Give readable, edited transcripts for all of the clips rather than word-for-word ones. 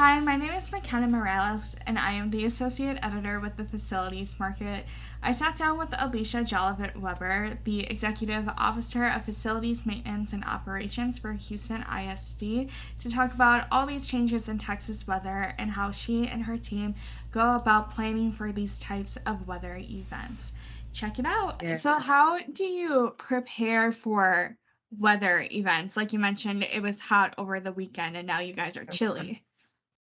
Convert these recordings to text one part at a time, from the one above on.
Hi, my name is McKenna Morales, and I am the Associate Editor with the Facilities Market. I sat down with Alicia Weber, the Executive Officer of Facilities Maintenance and Operations for Houston ISD, to talk about all these changes in Texas weather and how she and her team go about planning for these types of weather events. Check it out. Yeah. So, how do you prepare for weather events? Like you mentioned, it was hot over the weekend, and now you guys are chilly.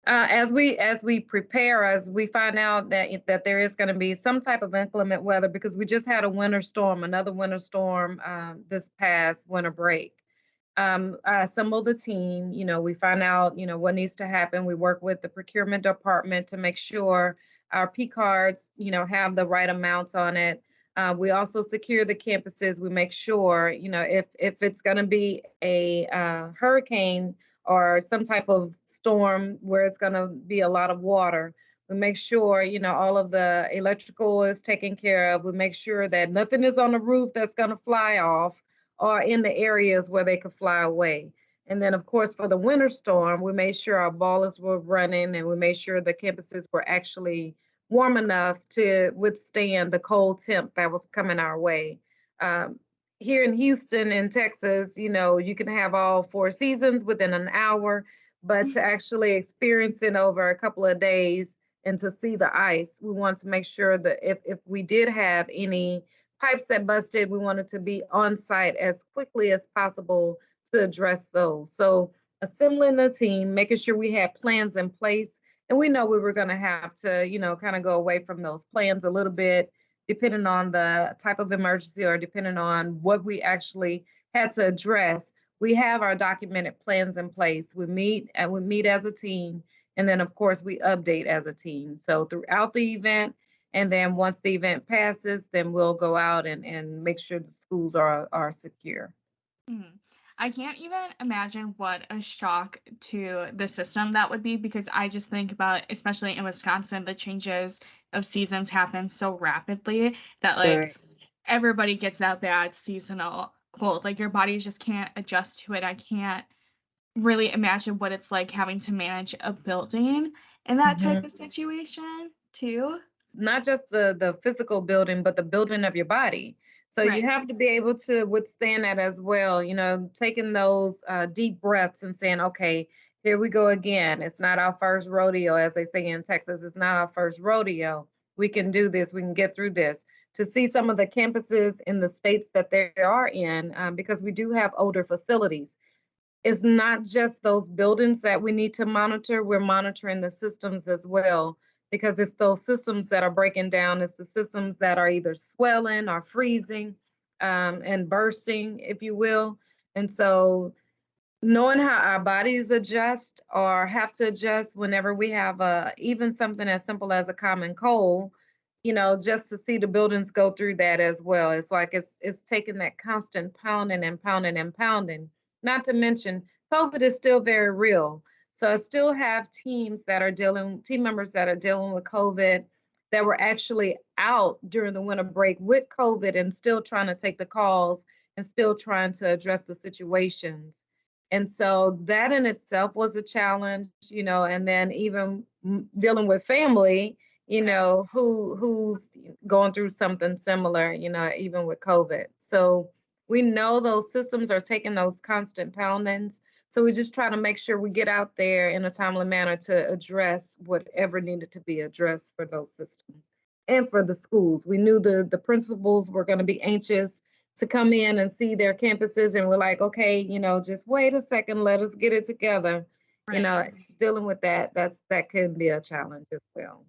As we prepare, as we find out that there is going to be some type of inclement weather, because we just had a winter storm, another winter storm this past winter break. I assemble the team. We find out what needs to happen. We work with the procurement department to make sure our P cards have the right amounts on it. We also secure the campuses. We make sure if it's going to be a hurricane or some type of storm where it's going to be a lot of water, we make sure all of the electrical is taken care of. We make sure that nothing is on the roof that's going to fly off or in the areas where they could fly away. And then, of course, for the winter storm, we made sure our ballers were running, and we made sure the campuses were actually warm enough to withstand the cold temp that was coming our way. Um, Here in Houston, in Texas, you can have all four seasons within an hour, but to actually experience it over a couple of days and to see the ice, we want to make sure that if we did have any pipes that busted, we wanted to be on site as quickly as possible to address those. So assembling the team, making sure we had plans in place, and we know we were going to have to, kind of go away from those plans a little bit, depending on the type of emergency or depending on what we actually had to address. We have our documented plans in place. We meet as a team, and then of course we update as a team. So throughout the event, and then once the event passes, then we'll go out and make sure the schools are secure. Mhm. I can't even imagine what a shock to the system that would be because I just think about, especially in Wisconsin, the changes of seasons happen so rapidly that Right. everybody gets that bad seasonal cold. Like your body just can't adjust to it. I can't really imagine what it's like having to manage a building in that type Mhm. of situation too. Not just the physical building, but the building of your body. So you Right. have to be able to withstand that as well. Taking those deep breaths and saying, "Okay, here we go again. It's not our first rodeo," as they say in Texas. It's not our first rodeo. We can do this. We can get through this. To see some of the campuses in the states that they are in, because we do have older facilities. It's not just those buildings that we need to monitor, we're monitoring the systems as well, because it's those systems that are breaking down. It's the systems that are either swelling or freezing, and bursting, if you will. And so knowing how our bodies adjust or have to adjust whenever we have even something as simple as a common cold, just to see the buildings go through that as well. It's like it's taking that constant pounding and pounding and pounding. Not to mention, COVID is still very real. So I still have team members that are dealing with COVID that were actually out during the winter break with COVID and still trying to take the calls and still trying to address the situations. And so that in itself was a challenge, and then even dealing with family, who's going through something similar, even with COVID. So we know those systems are taking those constant poundings. So we just try to make sure we get out there in a timely manner to address whatever needed to be addressed for those systems and for the schools. We knew the principals were going to be anxious to come in and see their campuses, and we're like, okay, just wait a second, let us get it together. you Right. know Dealing with that can be a challenge as well.